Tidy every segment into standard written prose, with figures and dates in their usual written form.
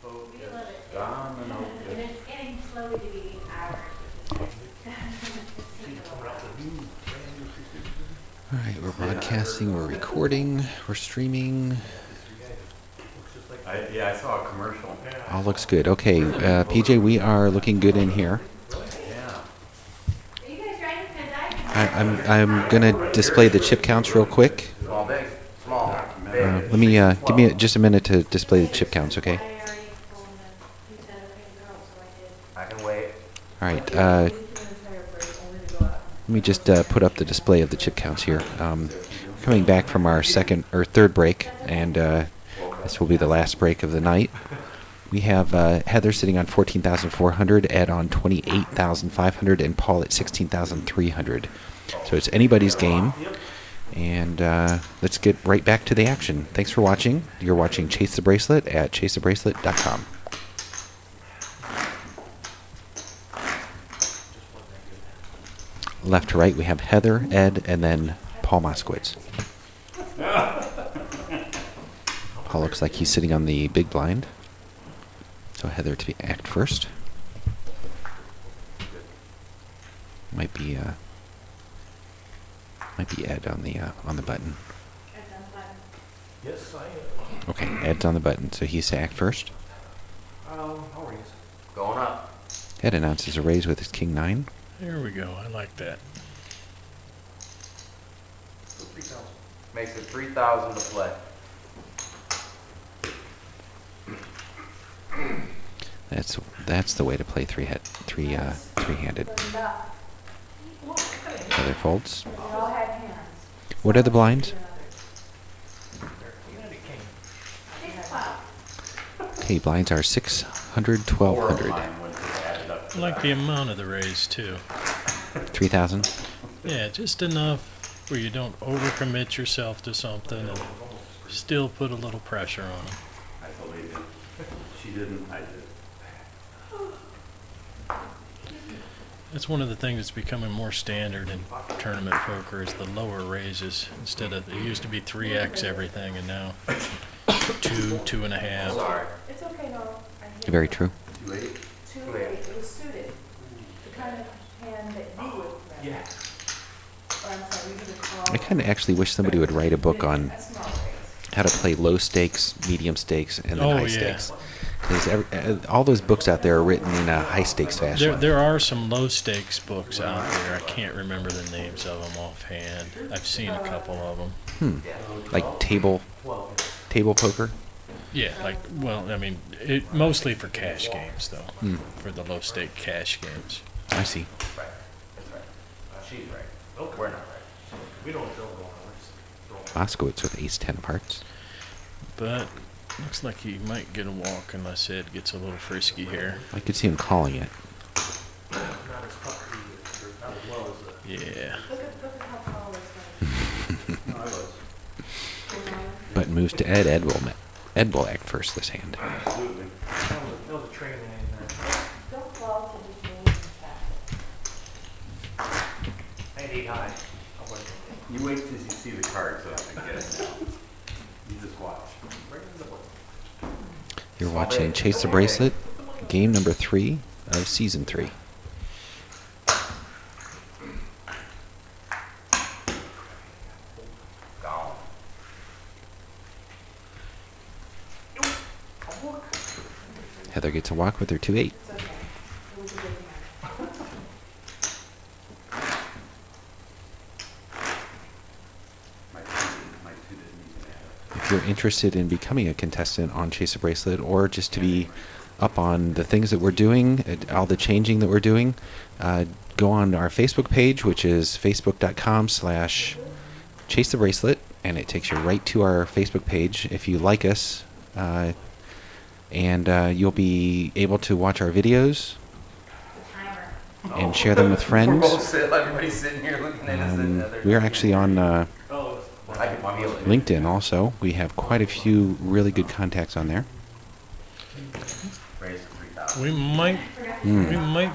We love it. Domino. And it's getting slowly to be ours, which is All right, we're broadcasting, we're recording, we're streaming. Yeah, I saw a commercial. All looks good. Okay, PJ, we are looking good in here. Yeah. Are you guys ready? Because I'm gonna display the chip counts real quick. Small, big, small, big. Let me give me just a minute to display the chip counts, okay? I already told him that he said, okay, girl, so I did. I can wait. All right. Let me just put up the display of the chip counts here. Coming back from our second or third break, and this will be the last break of the night. We have Heather sitting on 14,400, Ed on 28,500, and Paul at 16,300. So it's anybody's game. And let's get right back to the action. Thanks for watching. You're watching Chase the Bracelet at chasethebracelet.com. Left to right, we have Heather, Ed, and then Paul Moskowitz. Paul looks like he's sitting on the big blind. So Heather to act first. Might be Ed on the button. Yes, I am. Okay, Ed's on the button, so he's to act first. How are you? Going up. Ed announces a raise with his King 9. There we go. I like that. 3,000. Makes it 3,000 to play. That's the way to play three-handed. Heather folds. What are the blinds? Okay, blinds are 600, 1,200. I like the amount of the raise, too. 3,000. Yeah, just enough where you don't overcommit yourself to something and still put a little pressure on them. I believe it. She didn't, I did. That's one of the things that's becoming more standard in tournament poker is the lower raises. Instead of, it used to be 3x everything, and now 2, 2.5. Sorry. It's okay, no. Very true. Too late? Too late. It was suited. The kind of hand that you would recommend. Yeah. Or I'm sorry, we would call. I kind of actually wish somebody would write a book on A small raise. how to play low stakes, medium stakes, and then Oh, high yeah. stakes. Because all those books out there are written in a high stakes fashion. There are some low stakes books out there. I can't remember the names of them offhand. I've seen a couple of them. Like table poker. Yeah, well, I mean, mostly for cash games, though. For the low stake cash games. I see. Right. That's right. She's right. Okay. We're not right. We don't go on. We're just throwing. Moskowitz with ace 10 of hearts. But looks like he might get a walk unless Ed gets a little frisky here. I could see him calling it. Not as tough or not as well as the. Yeah. Look at how Paul is No, I was. But moves to Ed. Ed will act first this hand. Absolutely. That was a training in there. Don't fall to the game in fact. I had 8 high. I wasn't. You wait till you see the cards so I can get it now. You just watch. Right in the book. You're watching Chase the Bracelet, game number 3 of season 3. Gone. Heather gets a walk with her 2-8. It's okay. It was a good hand. My two didn't even add up. If you're interested in becoming a contestant on Chase the Bracelet, or just to be up on the things that we're doing, all the changing that we're doing, go on our Facebook page, which is facebook.com/Chase the Bracelet, and it takes you right to our Facebook page. If you like us, and you'll be able to watch our videos The timer. and share them with friends. Everybody's sitting here looking at us. And We are actually on Oh, I can feel it. LinkedIn also. We have quite a few really good contacts on there. Raise to 3,000. We might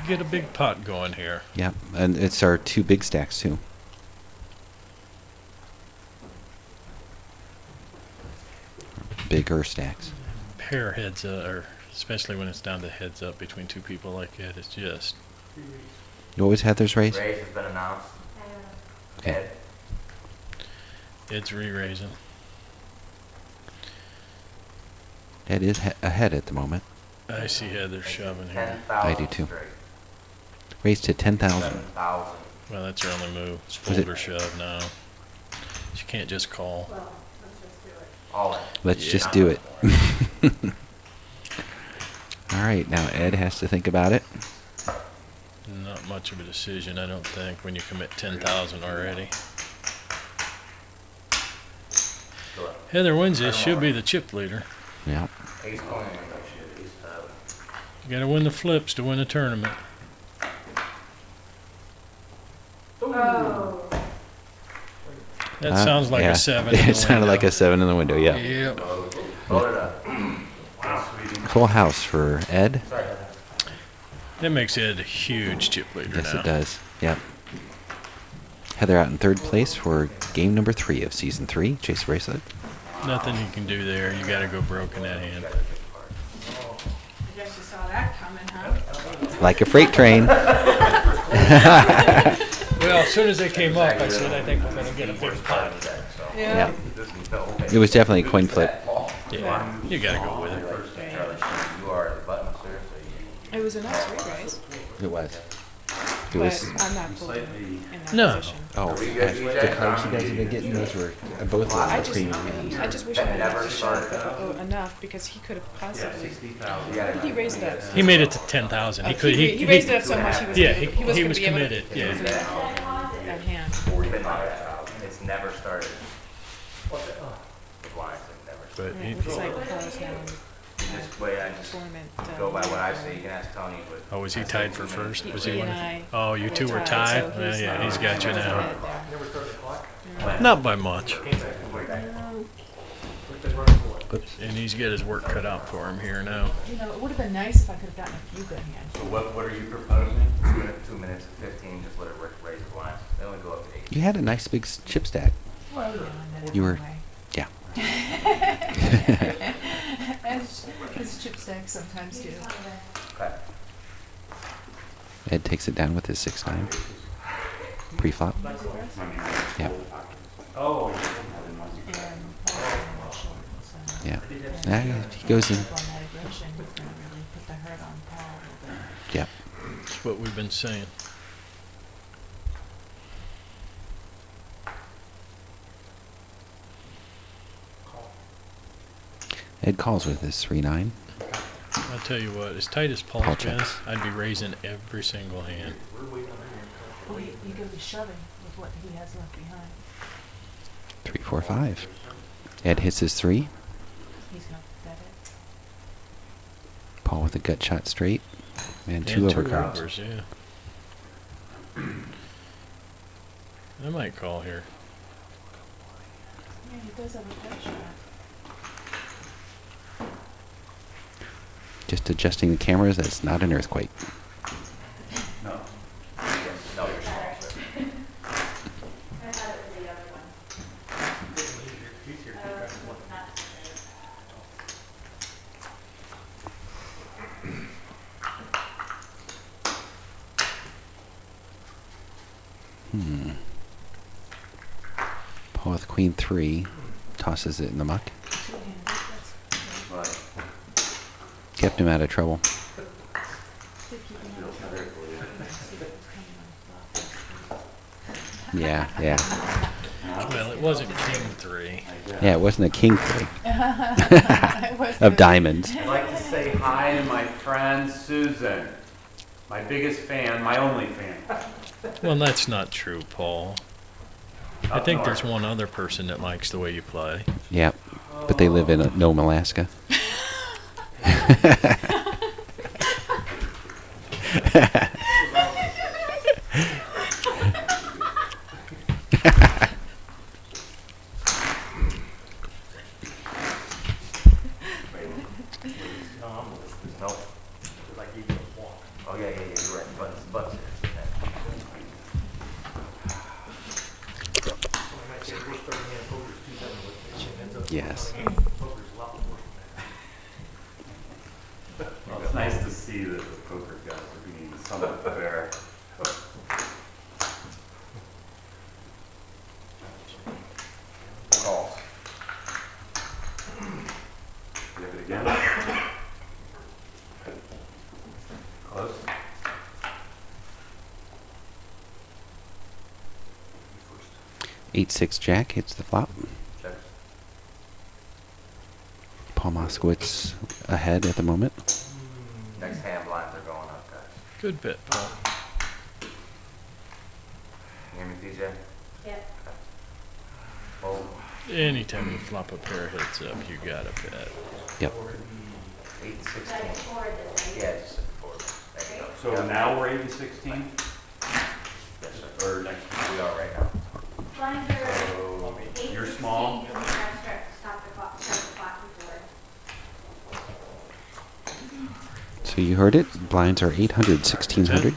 get a big pot going here. Yeah, and it's our 2 big stacks too. Bigger stacks. Pair heads or especially when it's down to heads up between two people like that. It's just What was Heather's raise? Raise has been announced. Okay. Ed, it's re-raising. Ed is ahead at the moment. I see Heather shoving here. 10,000 I do too. straight. Raised to 10,000. 7,000. Well, that's her only move. It's Was fold it- or shove now. She can't just call. Well, let's just do it. All in. Let's Yeah. just do it. All right, now Ed has to think about it. Not much of a decision, I don't think, when you commit 10,000 already. Go ahead. Heather wins this. She'll be the chip leader. Yeah. Ace queen. Ace, You got to win the flips to win the tournament. Oh, That sounds like yeah. a 7. in the It sounded like window. a 7 in the window, yeah. Yep. Vote it up. Full house for Ed. Sorry, Heather. That makes Ed a huge chip leader Yes, now. it does. Yep. Heather out in third place for game number 3 of season 3, Chase Bracelet. Nothing you can do there. You got to go broke in that hand. I guess you saw that coming, huh? Like a freight train. Well, as soon as they came up, I said, I think we're going to get a big pot. Yeah. It was definitely a coin flip. Yeah, you got to go with it. You are the button, sir, so It was a nice re-raise, It was. It but was. I'm not fully in that No. position. Oh, Are we good, the TJ? cards you guys have been getting, those were both of them I were just, premium hands. I just wish I had Never enough to shove started. enough, because he could have possibly, you gotta. he raised it up. He made it to 10,000. He could. He raised it up so much he was, Yeah, able- he wasn't was gonna be able to- committed. he Yeah. wasn't gonna- that hand. It's never started. The blinds have never started. But Right, he, looks like Paul's now This way, I just tournament. go by what I see. You can ask Tony, but. oh, was he tied for first? Was he He one? and I Oh, you two were tied? so Well, yeah, he's got you ahead now. there. Never started the clock. Not by much. We've been running for it. And he's got his work cut out for him here now. You know, it would have been nice if I could have gotten a few good hands. So what are you proposing? 2 minutes and 15, just let it raise the blinds. They only go up to 8. You had a nice big chip stack. Well, yeah, and then You were- anyway. Yeah. As chip stacks sometimes do. Okay. Ed takes it down with his 6-9. Pre-flop. Yeah. Oh. And Paul's short, so. Yeah. He goes in. On that aggression, he's gonna really put the hurt on Paul. Yeah. That's what we've been saying. Ed calls with his 3-9. I'll tell you what, as tight as Paul's Paul been, checks. I'd be raising every single hand. Well, you could be shoving with what he has left behind. 3, 4, 5. Ed hits his 3. He's gonna bet it. Paul with a gut shot straight. And 2 overcards. overs, yeah. I might call here. Yeah, he does have a bet shot. Just adjusting the cameras, that's not an earthquake. No. No, you're small, sir. I thought it was the other one. Not Paul with Queen 3. Tosses it in the muck. Two-handed, that's But Kept him out of trouble. good keeping on the shoulder. See what's coming on the flop. Yeah, yeah. Well, it wasn't king 3. Yeah, it wasn't a king 3 It was of good. diamonds. I'd like to say hi to my friend Susan, my biggest fan, my only fan. Well, that's not true, Paul. I think there's one other person that likes the way you play. Yeah, but they live in Nome, Alaska. No, I'm with no. it. Like you get a walk. Oh yeah, you're right. Buttons. So I might say we're starting in poker's 2-7 with me. Ends up Yes. poker's a lot worse than see that the poker guys are being somewhat fair. Calls. Give it again. Close. Eight six Jack hits the flop. Checks. Paul Moskowitz ahead at the moment. Next hand blinds are going up, guys. Good bet, Paul. You hear me, PJ? Yep. Fold. Anytime you flop a pair heads up, you got to bet. Yep. 8, 16. So I forward this, right? Yeah, just forward. There you go. So Yep. now we're 8 and 16? Yes, sir. Or next? We are right now. Blinds are So 8, you're 16, small. and we stop the clock before. So you heard it. Blinds are 800, 1600.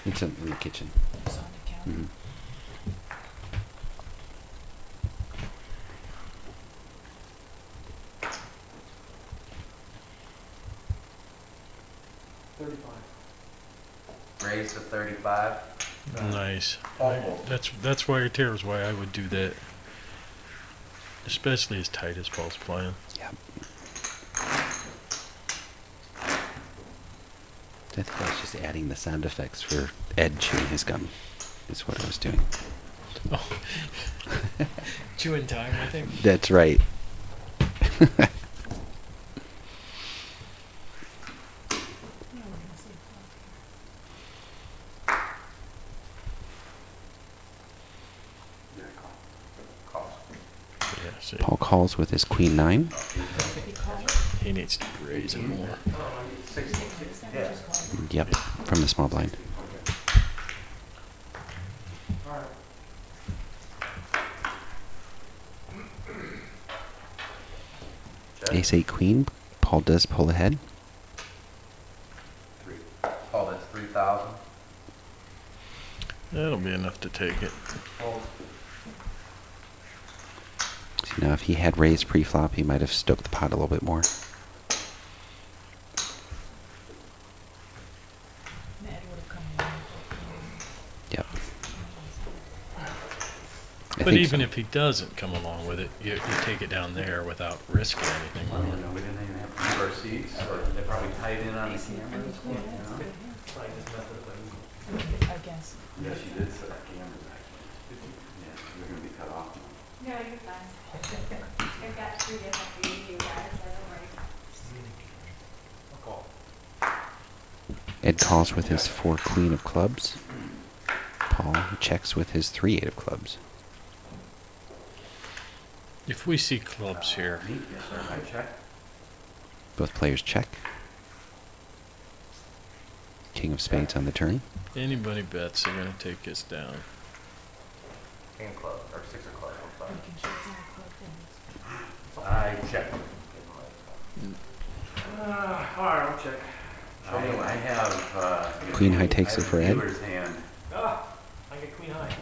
It's in the kitchen. It's on the counter. Mhm. Raise to 35. Nice. Awful. That's why I would do that. Especially as tight as Paul's playing. Yep. I think I was just adding the sound effects for Ed chewing his gum. Is what I was doing. Oh. Chewing time, I think. That's right. Yeah, we're gonna see a clock Calls. Yeah, see. Paul calls with his queen nine. here. He called? He needs to raise it more. 16. Is that Yeah. what you called? Yep, from the small blind. Check. Ace eight queen. Paul does pull ahead. 3. Paul, that's 3,000. That'll be enough to take it. Fold. So now if he had raised pre-flop, he might have stoked the pot a little bit more. Ned would have come along. Yep. I But think even so. if he doesn't come along with it, you take it down there without risking anything Well, more. you know, we didn't even have to move our seats, or they probably tied in on the cameras. Yeah, that's a you good know? hand. Probably just method of like, I guess. Yeah, she did set up cameras actually. Yeah, you're gonna be cut off. No, you're fine. I've got 3 different views, you guys, so don't worry. I'll call. Ed calls with his 4 queen of clubs. Paul checks with his 3 8 of clubs. If we see clubs here, Neat, yes, sir, I check. Both players check. King of spades on the turn. anybody bets, they're going to take us down. King of clubs, or 6 of clubs. I'm sorry. You can show some club things. I check. Give him All right, I'll check. I have, Queen high takes I it have for a Ed. dealer's hand. Ah, I get queen high.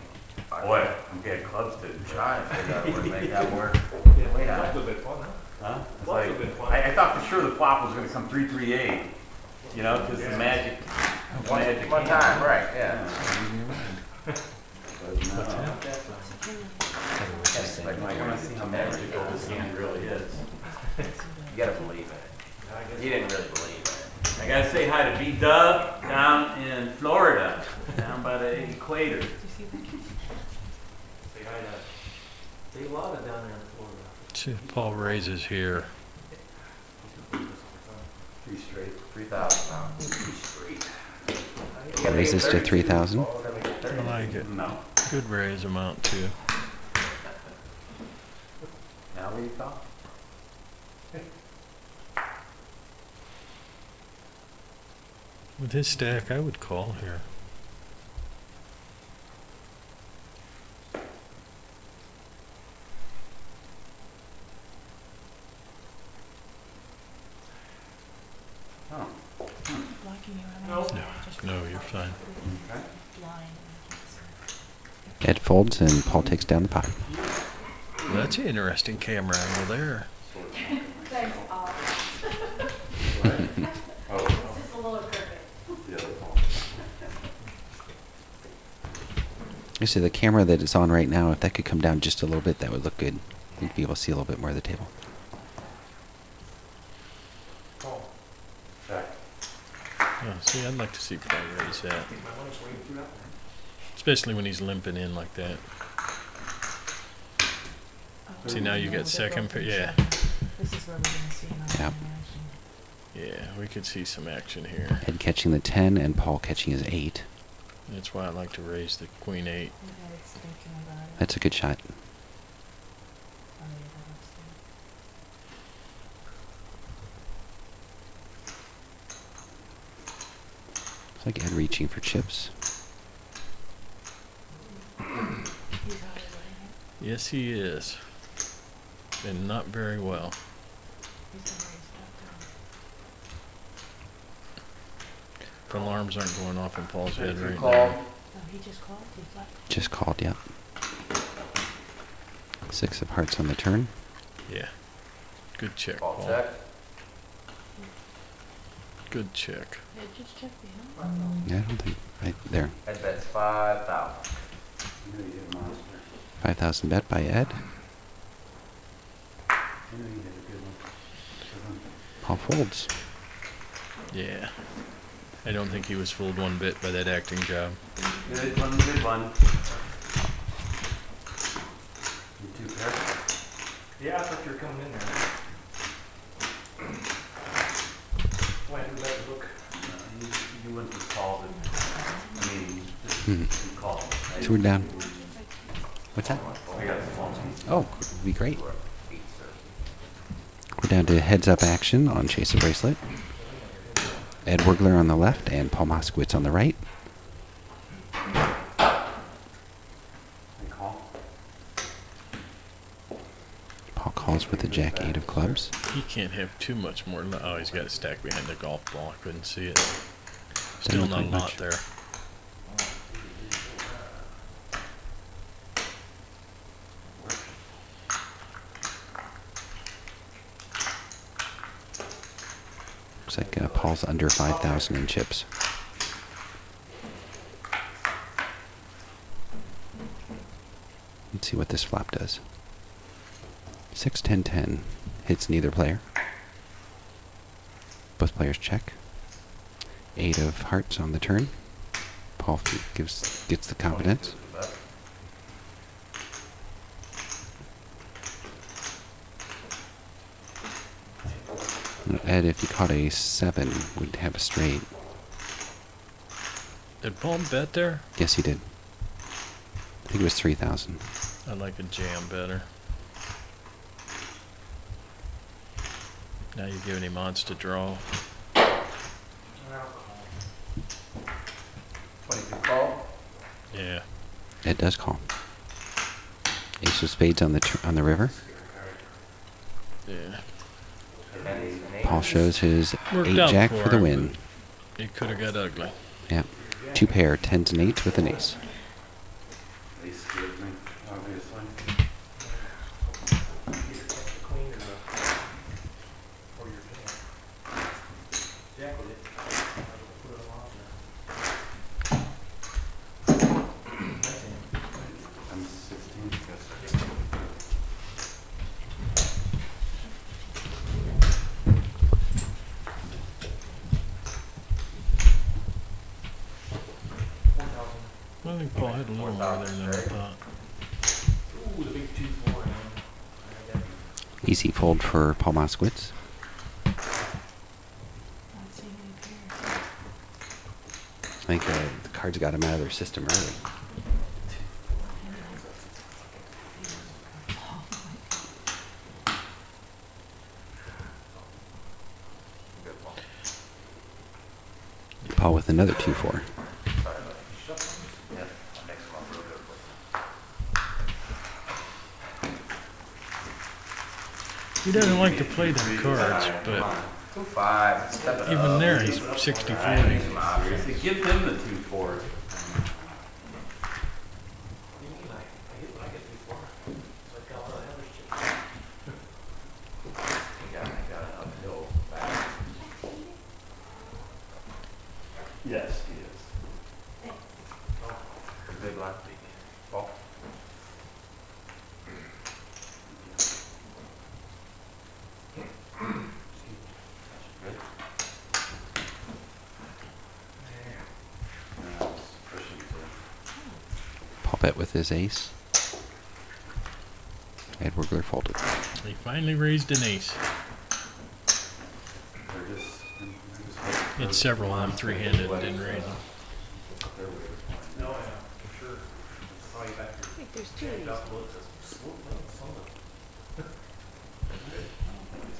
Boy, I'm getting clubs to Try and figure out a way to make that work. Yeah, Wait, that's I- a little bit fun, huh? Huh? It's Well, like, that's a bit fun. I thought for sure the flop was gonna come 3-3-8, you know, because the magic, magic. One hand. time, right, yeah. But no. Like, I wanna see how magical this hand really is. You gotta believe in it. I guess. He didn't really believe in it. I gotta say hi to B-Dub down in Florida, down by the equator. Did you see that? Say hi to, they love it down there in Florida. See if Paul raises here. 3 straight. 3,000 now. Raises to 3,000. I like it. No. Good raise amount too. Now what do you thought? With his stack, I would call here. Oh. Blocking you No. out. No, no, you're fine. Okay. Blind. I can't see. Ed folds and Paul takes down the pot. That's an interesting camera angle there. Thanks, all. I see the camera that is on right now, if that could come down just a little bit, that would look good. You'd be able to see a little bit more of the table. Oh, Check. Oh, see, I'd like to see Paul raise that. Especially when he's limping in like that. See, now you got second pair. Yeah. This is where we're gonna see him Yep. in action. Yeah, we could see some action here. Ed catching the 10 and Paul catching his 8. That's why I like to raise the queen 8. Yeah, it's thinking about it. That's a good shot. Oh, yeah, that upstairs. It's like Ed reaching for chips. He's already letting it. Yes, he is. And not very well. He's gonna raise that down. The alarms aren't going off in Paul's head right Call. now. Oh, he just called? He's left. Just called, yep. 6 of hearts on the turn. Yeah. Good check, Call Paul. check. Good check. Yeah, just check behind. Yeah, I don't think. Right there. Ed bets 5,000. 5,000 bet by Ed. Paul folds. Yeah. I don't think he was fooled one bit by that acting job. Good one, good one. You 2 pair? yeah, I thought you were coming in there. Why do that look? You went to call it. I mean, Mhm. you called. Right? So we're down. What's that? I got the phone. Oh, would be great. We're down to heads up action on Chase a Bracelet. Ed Wurgler on the left and Paul Moskowitz on the right. I call. Paul calls with the Jack 8 of clubs. He can't have too much more. Oh, he's got it stacked behind the golf ball. I couldn't see it. Still look not a like lot much. there. Looks like Paul's under 5,000 in chips. Let's see what this flop does. 6, 10, 10 hits neither player. Both players check. 8 of hearts on the turn. Paul gets the confidence. Ed, if he caught a 7, would have a straight. Did Paul bet there? Yes, he did. I think it was 3,000. I like a jam better. Now you're giving him odds to draw. 22 call. Yeah. Ed does call. Ace of spades on the river. Yeah. And Paul shows his Worked 8 out jack for for the him, win. It could have got ugly. Yeah. 2 pair, 10s and 8s with an ace. They scared me, obviously. The queen or your king. Jack with it. Put it on there. That's him. I'm 16. I think Paul had a little more there than I thought. Ooh, the big 2-4. Easy fold for Paul Moskowitz. Not seeing any pairs. I think the cards got him out of their system early. Paul with another 2-4. Yep, that makes him up real good. He doesn't like to play them cards, but 2-5. Step it even up. there he's 60-40. Some options. Seriously, give him the 2-4. I get 2-4. So I got a lot of average chips. He got an uphill back. Yes, he is. The big black beak. bet with his ace. Ed Wigler folded. He finally raised an ace. They're just. He had several of them three-handed and didn't raise them. No, yeah, for sure. Saw you back I here. think there's two of these.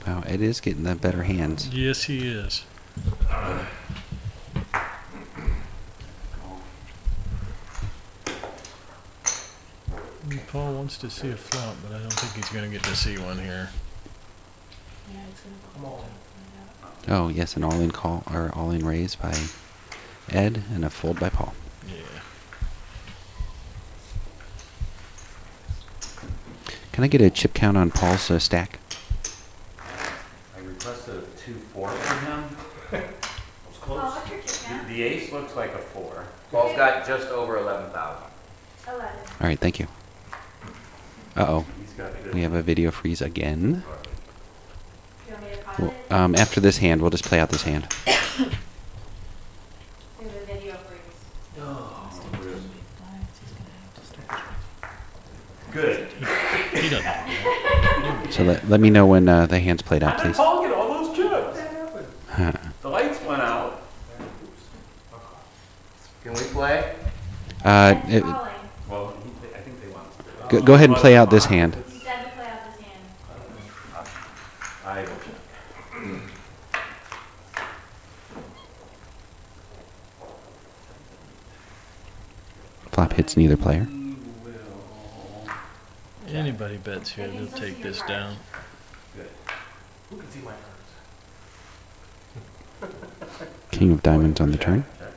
Wow, Ed is getting the better hands. Yes, he is. Paul wants to see a flop, but I don't think he's going to get to see one here. Yeah, it's gonna go. Come on. Find out. Oh, yes, an all-in call or all-in raise by Ed and a fold by Paul. Yeah. Can I get a chip count on Paul's stack? I requested a 2-4 for him. Was Oh, close. what's your chip count? The ace looks like a 4. Paul's got just over 11,000. 11. All right, thank you. Uh-oh, He's got good. we have a video freeze again. You want me to pause Well, it? after this hand, we'll just play out this hand. There's a video freeze. Unless he wants to be blinds, he's gonna have to start. Good. He doesn't. know. So let me know when the hand's played out, How did please. Paul get all those chips? Huh. The lights went out. Can we play? That's It- calling. Well, I think they want us to. go ahead and play out this hand. You said to play out this hand. I will check. Flop hits neither player. We will. Anybody bets here, they'll take this down. Good. Who can see my cards? King of diamonds on the turn. Check.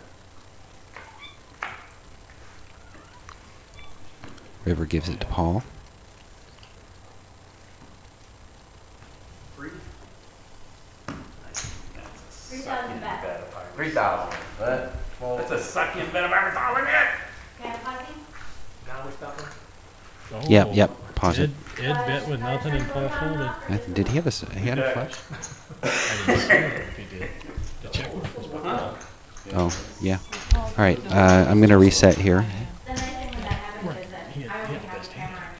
River gives it to Paul. Free? 3,000 bet. 3,000. What? Well, That's a sucking bit of ever thought we did. Can I pause you? Now we're stopping? Oh, Yep, pause it. Ed bet with nothing and Paul folded. Did he have he had a flush? I didn't see it if he did. The check was Oh, yeah. All right, I'm going to reset here.